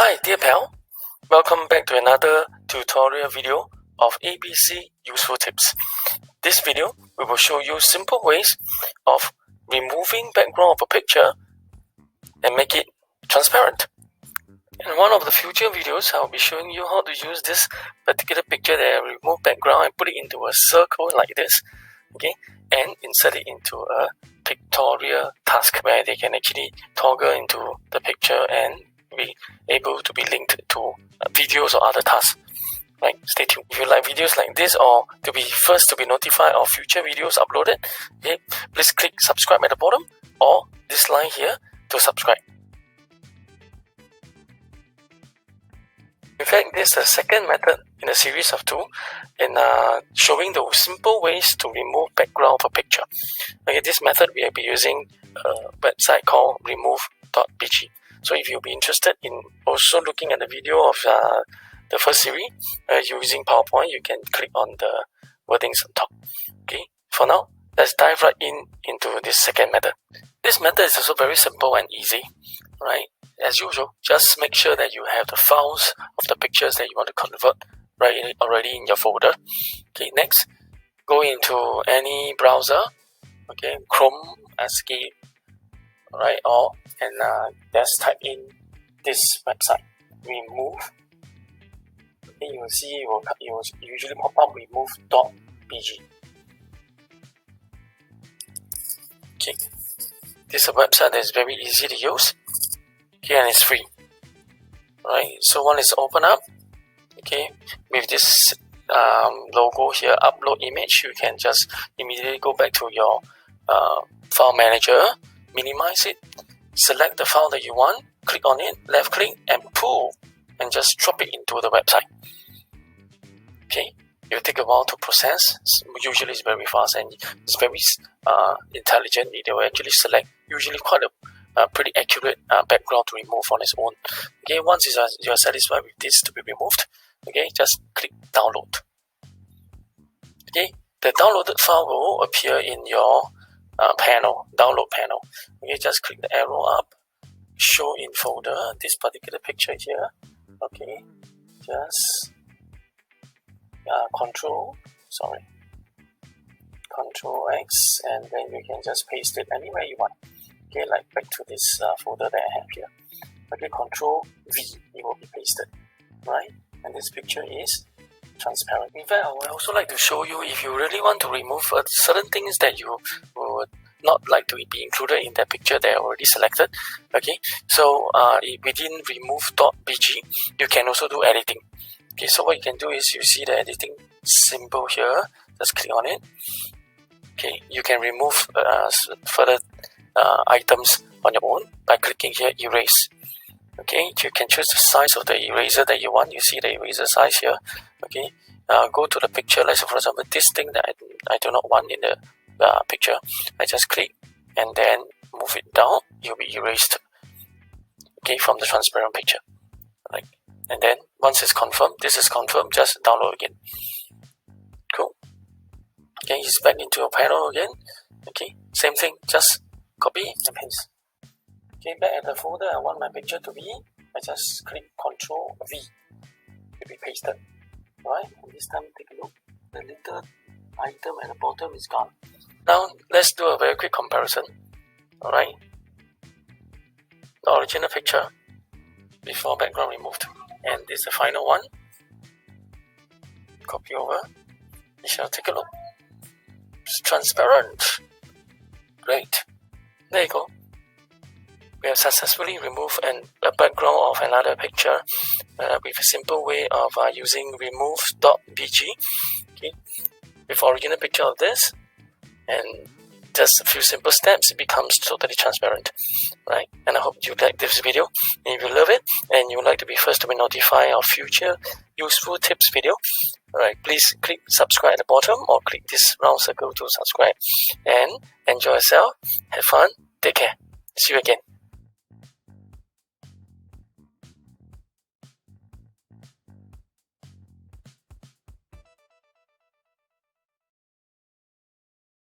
Hi dear pal, welcome back to another tutorial video of ABC useful tips. This video we will show you simple ways of removing background of a picture and make it transparent. In one of the future videos I will be showing you how to use this particular picture that I remove background and put it into a circle like this, okay, and insert it into a pictorial task where they can actually toggle into the picture and be able to be linked to videos or other tasks. Right, stay tuned. If you like videos like this or to be first to be notified of future videos uploaded, okay, please click subscribe at the bottom or this line here to subscribe. In fact, this is the second method in a series of two in showing the simple ways to remove background of a picture. Okay, this method we will be using a website called Remove.bg. So if you'll be interested in also looking at the video of the first series using PowerPoint, you can click on the wordings on top. Okay, for now, let's dive right into this second method. This method is also very simple and easy, right? As usual, just make sure that you have the files of the pictures that you want to convert already in your folder. Okay, next, go into any browser, okay, Chrome, Escape, right, and just type in this website, Remove. Okay, you will see it will usually pop up Remove.bg. Okay, this is a website that is very easy to use. Okay, and it's free. Right, so when it's open up, okay, with this logo here, upload image, you can just immediately go back to your file manager, minimize it, select the file that you want, click on it, left click and pull, and just drop it into the website. Okay, it will take a while to process. Usually it's very fast and it's very intelligent. It will actually select usually quite a pretty accurate background to remove on its own. Okay, once you are satisfied with this to be removed, okay, just click download. Okay, the downloaded file will appear in your download panel. Okay, just click the arrow up, show in folder, this particular picture here. Okay, just Control X, and then you can just paste it anywhere you want. Okay, like back to this folder that I have here. Okay, Control V, it will be pasted, right? And this picture is transparent. In fact, I would also like to show you if you really want to remove certain things that you would not like to be included in that picture that I already selected. Okay, so within Remove.bg, you can also do editing. Okay, so what you can do is you see the editing symbol here, just click on it. Okay, you can remove further items on your own by clicking here, erase. Okay, you can choose the size of the eraser that you want. You see the eraser size here. Okay, go to the picture. Let's say, for example, this thing that I do not want in the picture. I just click and then move it down. It will be erased. Okay, from the transparent picture. Right, and then once it's confirmed, this is confirmed. Just download again. Cool. Okay, it's back into your panel again. Okay, same thing. Just copy and paste. Okay, back at the folder I want my picture to be, I just click Ctrl V to be pasted. Right, and this time take a look. The little item at the bottom is gone. Now let's do a very quick comparison. Alright, the original picture before background removed, and this is the final one. Copy over. We shall take a look. It's transparent. Great. There you go. We have successfully removed a background of another picture with a simple way of using Remove.bg. Okay, with original picture of this, and just a few simple steps, it becomes totally transparent, right? And I hope you like this video. And if you love it and you would like to be first to be notified of future useful tips video, alright, please click subscribe at the bottom or click this round circle to subscribe, and enjoy yourself, have fun, take care, see you again.